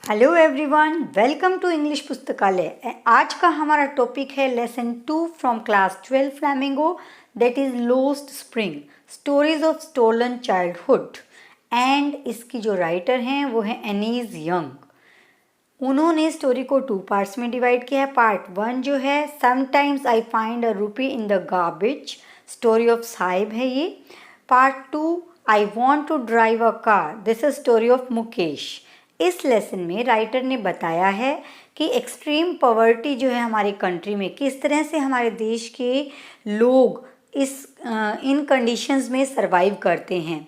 Hello everyone, welcome to English पुस्तकालय। आज का हमारा टॉपिक है lesson 2 from class 12 Flamingo, that is lost spring, stories of stolen childhood. And इसकी जो राइटर हैं वो है एनीज यंग। उन्होंने स्टोरी को 2 पार्ट्स में डिवाइड किया है। पार्ट 1 जो है sometimes I find a rupee in the garbage, story of Saheb है ये। Part 2 I want to drive a car, this is story of Mukesh. इस लेसन में राइटर ने बताया है कि एक्सट्रीम पॉवर्टी जो है हमारी कंट्री में, किस तरह से हमारे देश के लोग इन कंडीशंस में सरवाइव करते हैं।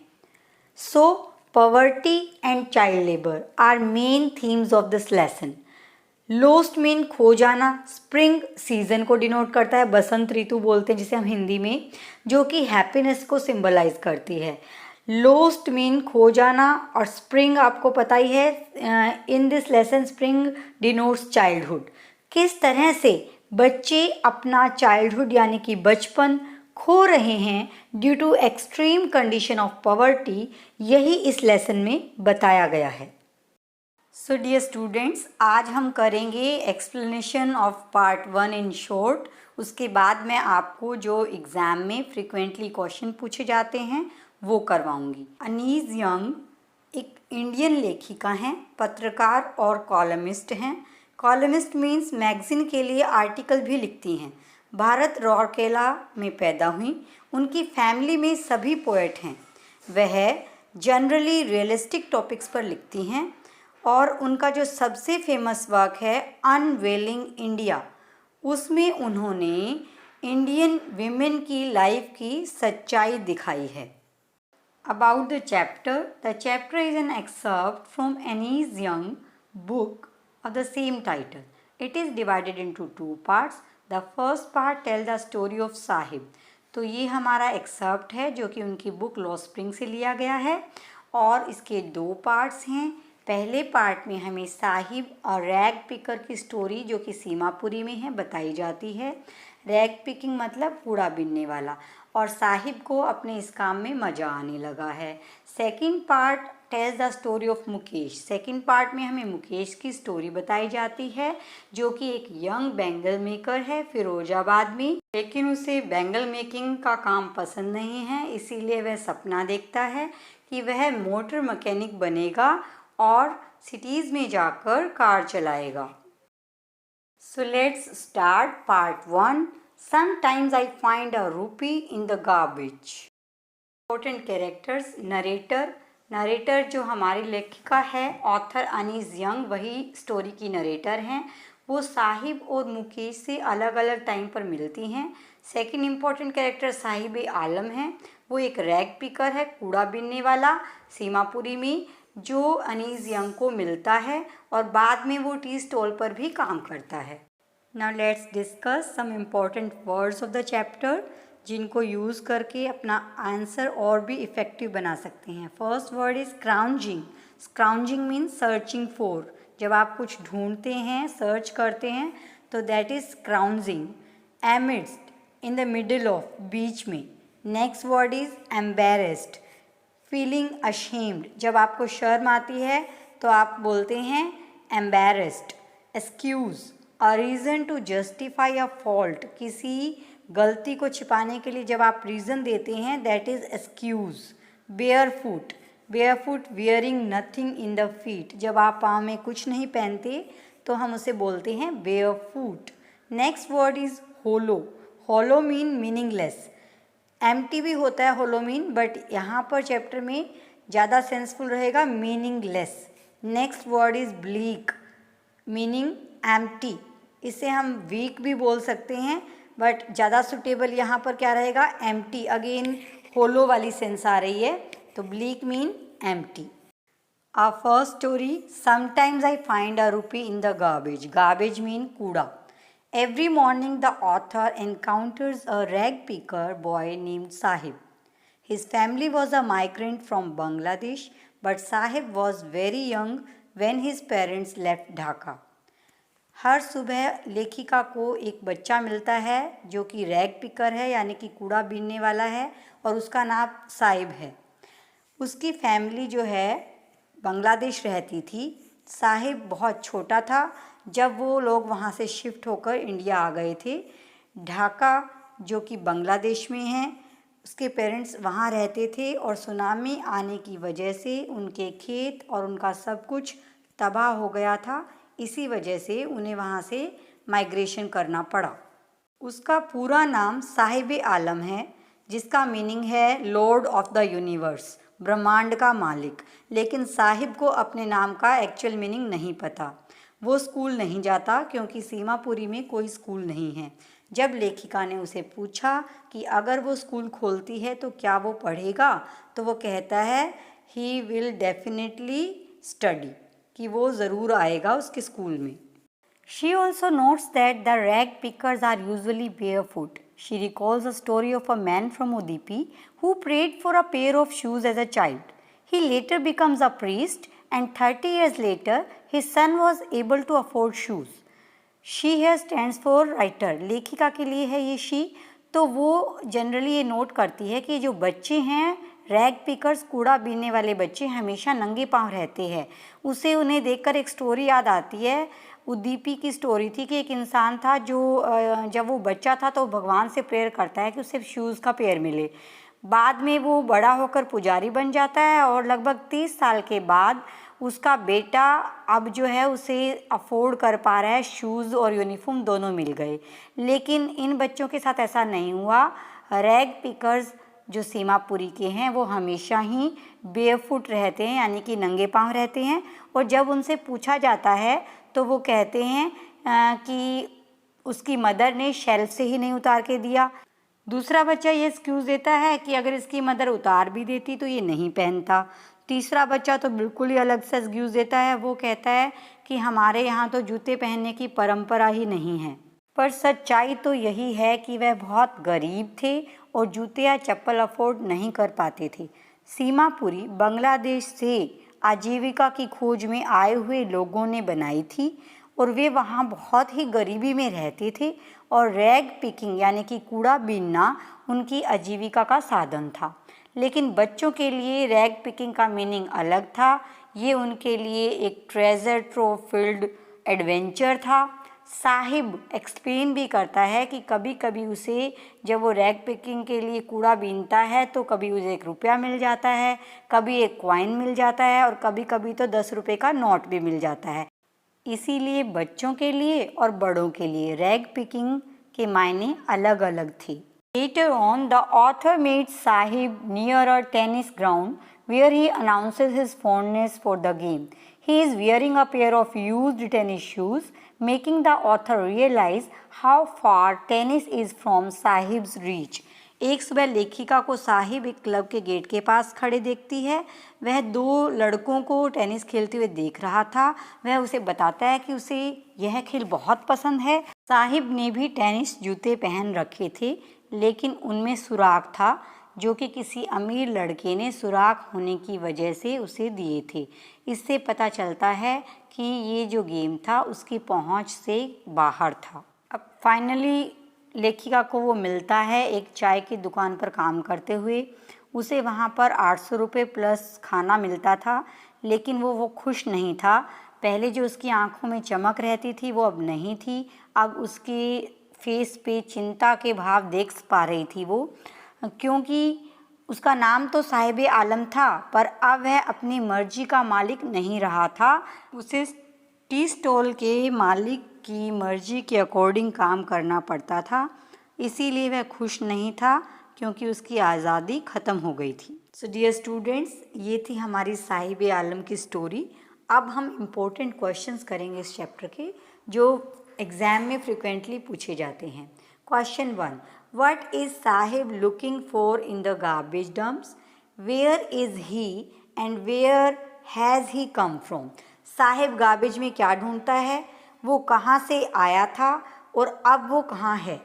So poverty and child labour are main themes of this lesson. Lost mean खो जाना, स्प्रिंग सीजन को डिनोट करता है, बसंत ऋतु बोलते हैं जिसे हम हिंदी में, जो कि हैप्पीनेस को सिंबलाइज करती है। लोस्ट मीन खो जाना, और स्प्रिंग आपको पता ही है, in this lesson spring denotes childhood. किस तरह से बच्चे अपना चाइल्डहुड यानी कि बचपन खो रहे हैं due to extreme condition of poverty, यही इस लेसन में बताया गया है। सो डियर स्टूडेंट्स, आज हम करेंगे explanation of part 1 in short. उसके बाद मैं आपको जो एग्ज़ाम में फ्रिक्वेंटली क्वेश्चन पूछे जाते हैं वो करवाऊंगी। अनीज यंग एक इंडियन लेखिका हैं, पत्रकार और कॉलमिस्ट हैं। कॉलमिस्ट मीन्स मैगज़ीन के लिए आर्टिकल भी लिखती हैं। भारत रौरकेला में पैदा हुई। उनकी फैमिली में सभी पोएट हैं। वह जनरली रियलिस्टिक टॉपिक्स पर लिखती हैं और उनका जो सबसे फेमस वर्क है अनवेलिंग इंडिया, उसमें उन्होंने इंडियन विमेन की लाइफ की सच्चाई दिखाई है। About the chapter is an excerpt from Annie's Young book of the same title. It is divided into 2 parts. The first part tells the story of Sahib. तो ये हमारा एक्सर्प्ट है जो कि उनकी बुक लॉस्ट स्प्रिंग से लिया गया है, और इसके 2 पार्ट्स हैं। पहले पार्ट में हमें साहिब और रैग पिकर की स्टोरी, जो कि सीमापुरी में है, बताई जाती है। रैग पिकिंग मतलब कूड़ा बीनने वाला, और साहिब को अपने इस काम में मज़ा आने लगा है। Second part tells the story of Mukesh. Second part में हमें मुकेश की स्टोरी बताई जाती है, जो कि एक यंग बैंगल मेकर है फिरोजाबाद में, लेकिन उसे बैंगल मेकिंग का काम पसंद नहीं है, इसीलिए वह सपना देखता है कि वह मोटर मैकेनिक बनेगा और सिटीज़ में जाकर कार चलाएगा। So let's start part 1. Sometimes I find a rupee in the garbage. Important characters. Narrator जो हमारी लेखिका है, ऑथर अनीज यंग, वही स्टोरी की नरेटर हैं। वो साहिब और मुकेश से अलग अलग टाइम पर मिलती हैं। सेकंड इम्पॉर्टेंट कैरेक्टर साहिब आलम हैं। वो एक रैग पिकर है, कूड़ा बीनने वाला, सीमापुरी में, जो अनीज यंग को मिलता है और बाद में वो टी स्टॉल पर भी काम करता है। Now let's discuss some important words of the chapter, जिनको यूज़ करके अपना आंसर और भी इफ़ेक्टिव बना सकते हैं। First word is scrounging. Scrounging means searching for. जब आप कुछ ढूंढते हैं, सर्च करते हैं, तो that is scrounging. Amidst, in the middle of, बीच में। Next word is embarrassed, feeling ashamed. जब आपको शर्म आती है तो आप बोलते हैं embarrassed. Excuse, a reason to justify a fault, किसी गलती को छिपाने के लिए जब आप रीज़न देते हैं, that is excuse. Barefoot, barefoot wearing nothing in the feet, जब आप पाँव में कुछ नहीं पहनते तो हम उसे बोलते हैं barefoot. Next word is hollow. Hollow mean meaningless. Empty भी होता है होलो मीन, बट यहाँ पर चैप्टर में ज़्यादा सेंसफुल रहेगा meaningless. Next word is bleak, meaning empty. इसे हम वीक भी बोल सकते हैं, बट ज़्यादा सुटेबल यहाँ पर क्या रहेगा, एम्प्टी। अगेन होलो वाली सेंस आ रही है, तो bleak mean empty. Our first story, sometimes I find a rupee in the garbage. Garbage mean कूड़ा। Every morning the author encounters a rag picker boy named Sahib. His family was a migrant from Bangladesh, but Sahib was very young when his parents left Dhaka. हर सुबह लेखिका को एक बच्चा मिलता है जो कि रैग पिकर है, यानी कि कूड़ा बीनने वाला है, और उसका नाम साहिब है। उसकी फैमिली जो है बांग्लादेश रहती थी, साहिब बहुत छोटा था जब वो लोग वहाँ से शिफ्ट होकर इंडिया आ गए थे। ढाका जो कि बांग्लादेश में है, उसके पेरेंट्स वहाँ रहते थे और सुनामी आने की वजह से उनके खेत और उनका सब कुछ तबाह हो गया था। इसी वजह से उन्हें वहाँ से माइग्रेशन करना पड़ा। उसका पूरा नाम साहिब आलम है, जिसका मीनिंग है लॉर्ड ऑफ द यूनिवर्स, ब्रह्मांड का मालिक। लेकिन साहिब को अपने नाम का एक्चुअल मीनिंग नहीं पता। वो स्कूल नहीं जाता क्योंकि सीमापुरी में कोई स्कूल नहीं है। जब लेखिका ने उसे पूछा कि अगर वो स्कूल खोलती है तो क्या वो पढ़ेगा, तो वो कहता है ही विल डेफिनेटली स्टडी, कि वो ज़रूर आएगा उसके स्कूल में। She also notes that the rag pickers are usually barefoot. She recalls a story of a man from Udupi who prayed for a pair of shoes as a child. He later becomes a priest, and 30 years later, his son was able to afford shoes. She here stands for writer. लेखिका के लिए है ये she, तो वो generally ये note करती है कि जो बच्चे हैं रैग पिकर्स, कूड़ा बीनने वाले बच्चे, हमेशा नंगे पांव रहते हैं। उसे उन्हें देखकर एक स्टोरी याद आती है। उद्दीपी की स्टोरी थी कि एक इंसान था जो जब वो बच्चा था तो भगवान से प्रेयर करता है कि उसे शूज़ का पेयर मिले। बाद में वो बड़ा होकर पुजारी बन जाता है और लगभग 30 साल के बाद उसका बेटा अब जो है उसे अफोर्ड कर पा रहा है, शूज़ और यूनिफॉर्म दोनों मिल गए। लेकिन इन बच्चों के साथ ऐसा नहीं हुआ। रैग पिकर्स जो सीमापुरी के हैं वो हमेशा ही बेयरफुट रहते हैं, यानी कि नंगे पांव रहते हैं। और जब उनसे पूछा जाता है तो वो कहते हैं कि उसकी मदर ने शेल्फ से ही नहीं उतार के दिया। दूसरा बच्चा ये एक्सक्यूज़ देता है कि अगर इसकी मदर उतार भी देती तो ये नहीं पहनता। तीसरा बच्चा तो बिल्कुल ही अलग से एक्सक्यूज़ देता है। वो कहता है कि हमारे यहाँ तो जूते पहनने की परंपरा ही नहीं है। पर सच्चाई तो यही है कि वह बहुत गरीब थे और जूते या चप्पल अफोर्ड नहीं कर पाते थे। सीमापुरी बांग्लादेश से आजीविका की खोज में आए हुए लोगों ने बनाई थी और वे वहाँ बहुत ही गरीबी में रहते थे और रैग पिकिंग यानी कि कूड़ा बीनना उनकी आजीविका का साधन था। लेकिन बच्चों के लिए रैग पिकिंग का मीनिंग अलग था। ये उनके लिए एक ट्रेजर ट्रोव फील्ड एडवेंचर था। साहिब एक्सप्लेन भी करता है कि कभी कभी उसे जब वो रैग पिकिंग के लिए कूड़ा बीनता है तो कभी उसे 1 रुपया मिल जाता है, कभी 1 कॉइन मिल जाता है और कभी कभी तो 10 रुपये का नोट भी मिल जाता है। इसीलिए बच्चों के लिए और बड़ों के लिए रैग पिकिंग के मायने अलग अलग थे। Later on, the author meets Sahib near a tennis ground where he announces his fondness for the game. He is wearing a pair of used tennis shoes, making the author realize how far tennis is from Sahib's reach. एक सुबह लेखिका को साहिब एक club के gate के पास खड़े देखती है। वह 2 लड़कों को टेनिस खेलते हुए देख रहा था। वह उसे बताता है कि उसे यह खेल बहुत पसंद है। साहिब ने भी टेनिस जूते पहन रखे थे, लेकिन उनमें सुराख था जो कि किसी अमीर लड़के ने सुराख होने की वजह से उसे दिए थे। इससे पता चलता है कि ये जो गेम था उसकी पहुंच से बाहर था। अब फाइनली लेखिका को वो मिलता है एक चाय की दुकान पर काम करते हुए। उसे वहाँ पर 800 रुपये प्लस खाना मिलता था, लेकिन वो खुश नहीं था। पहले जो उसकी आंखों में चमक रहती थी वो अब नहीं थी। अब उसके फेस पे चिंता के भाव देख पा रही थी वो, क्योंकि उसका नाम तो साहिब आलम था पर अब वह अपनी मर्जी का मालिक नहीं रहा था। उसे टी स्टॉल के मालिक की मर्जी के अकॉर्डिंग काम करना पड़ता था। इसीलिए वह खुश नहीं था क्योंकि उसकी आज़ादी ख़त्म हो गई थी। सो डियर स्टूडेंट्स, ये थी हमारी साहिब आलम की स्टोरी। अब हम इम्पोर्टेंट क्वेश्चंस करेंगे इस चैप्टर के, जो एग्ज़ाम में फ्रिक्वेंटली पूछे जाते हैं। Question 1, what is Saheb looking for in the garbage dumps? Where is he and where has he come from? Saheb garbage में क्या ढूंढता है, वो कहाँ से आया था और अब वो कहाँ है?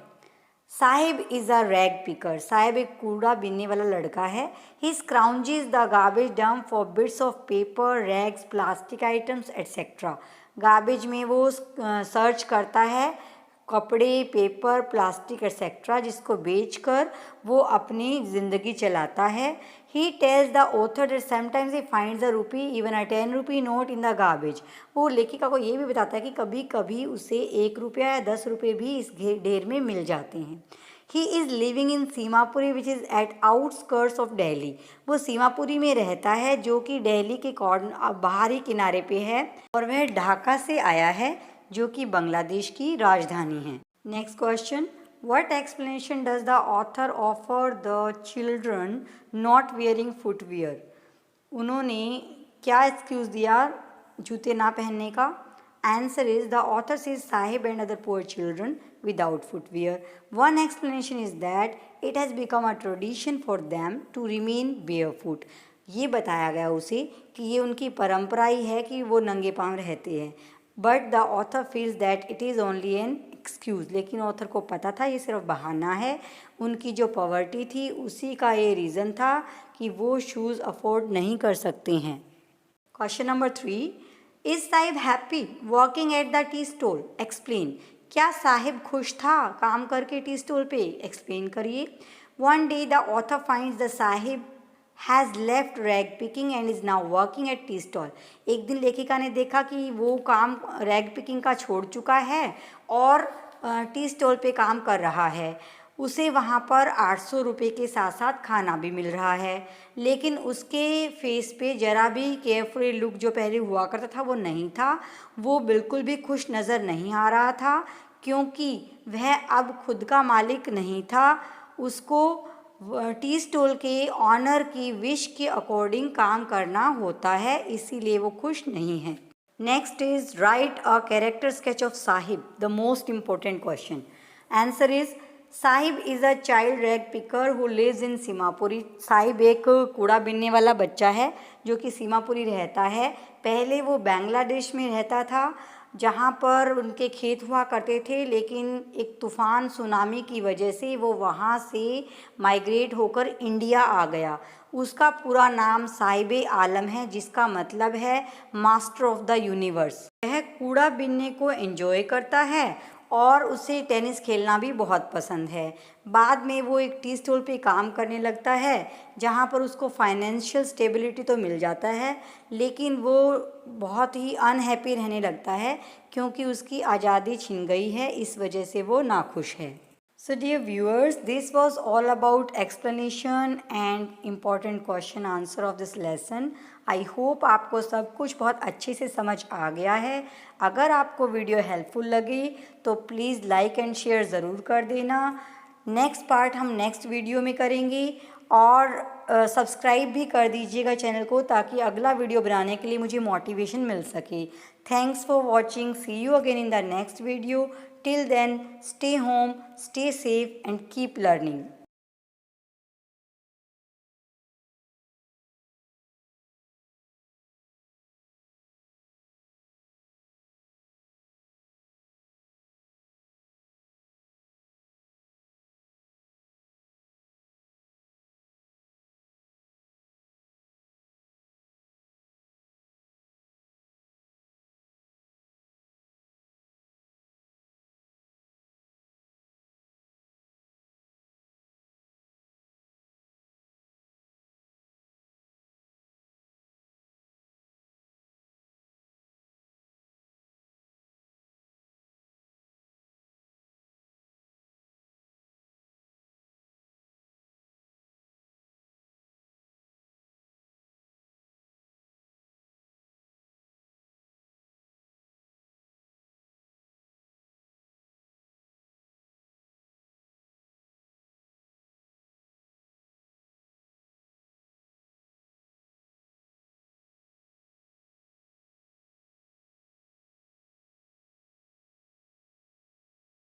Saheb is a rag picker. Saheb एक कूड़ा बीनने वाला लड़का है। He scrounges the garbage dump for bits of paper, rags, plastic items etcetera. Garbage में वो सर्च करता है कपड़े, पेपर, प्लास्टिक एट्सेट्रा, जिसको बेचकर वो अपनी ज़िंदगी चलाता है। He tells the author that sometimes he finds a rupee, even a 10 rupee note in the garbage. वो लेखिका को ये भी बताता है कि कभी कभी उसे 1 रुपया या 10 रुपये भी इस ढेर में मिल जाते हैं. He is living in Seemapuri which is at outskirts of Delhi. वो सीमापुरी में रहता है जो कि दिल्ली के बाहरी किनारे पे है और वह ढाका से आया है जो कि बांग्लादेश की राजधानी है. Next question. What explanation does the author offer the children not wearing footwear? उन्होंने क्या एक्सक्यूज़ दिया जूते ना पहनने का? Answer is the author sees Sahib and other poor children without footwear. One explanation is that it has become a tradition for them to remain barefoot. ये बताया गया उसे कि ये उनकी परंपरा ही है कि वो नंगे पाँव रहते हैं. But the author feels that it is only an excuse. लेकिन ऑथर को पता था ये सिर्फ बहाना है. उनकी जो पॉवर्टी थी उसी का ये रीज़न था कि वो शूज़ अफोर्ड नहीं कर सकते हैं. Question number 3. Is Sahib happy working at the tea stall? Explain. क्या साहिब खुश था काम करके टी स्टॉल पे? एक्सप्लेन करिए. One day the author finds the Sahib has left rag picking and is now working at tea stall. एक दिन लेखिका ने देखा कि वो काम रैग पिकिंग का छोड़ चुका है और टी स्टॉल पे काम कर रहा है. उसे वहाँ पर 800 रुपये के साथ साथ खाना भी मिल रहा है. लेकिन उसके फेस पे ज़रा भी केयरफ्री लुक जो पहले हुआ करता था वो नहीं था. वो बिल्कुल भी खुश नज़र नहीं आ रहा था क्योंकि वह अब खुद का मालिक नहीं था. उसको टी स्टॉल के ऑनर की विश के अकॉर्डिंग काम करना होता है, इसीलिए वो खुश नहीं है. Next is write a character sketch of Saheb, the most important question. Answer is Saheb is a child rag picker who lives in Seemapuri. Saheb एक कूड़ा बीनने वाला बच्चा है जो कि सीमापुरी रहता है. पहले वो बांग्लादेश में रहता था जहाँ पर उनके खेत हुआ करते थे, लेकिन एक तूफ़ान सुनामी की वजह से वो वहाँ से माइग्रेट होकर इंडिया आ गया. उसका पूरा नाम साहिब आलम है जिसका मतलब है मास्टर ऑफ द यूनिवर्स. वह कूड़ा बीनने को एंजॉय करता है और उसे टेनिस खेलना भी बहुत पसंद है. बाद में वो एक टी स्टॉल पे काम करने लगता है जहाँ पर उसको फाइनेंशियल स्टेबिलिटी तो मिल जाता है, लेकिन वो बहुत ही अनहैप्पी रहने लगता है क्योंकि उसकी आज़ादी छिन गई है. इस वजह से वो नाखुश है. So dear viewers, this was all about explanation and important question answer of this lesson. I hope आपको सब कुछ बहुत अच्छे से समझ आ गया है. अगर आपको वीडियो हेल्पफुल लगी तो प्लीज़ लाइक एंड शेयर ज़रूर कर देना. नेक्स्ट पार्ट हम नेक्स्ट वीडियो में करेंगे और सब्सक्राइब भी कर दीजिएगा चैनल को ताकि अगला वीडियो बनाने के लिए मुझे मोटिवेशन मिल सके. Thanks for watching. See you again in the next video. Till then, stay home, stay safe and keep learning.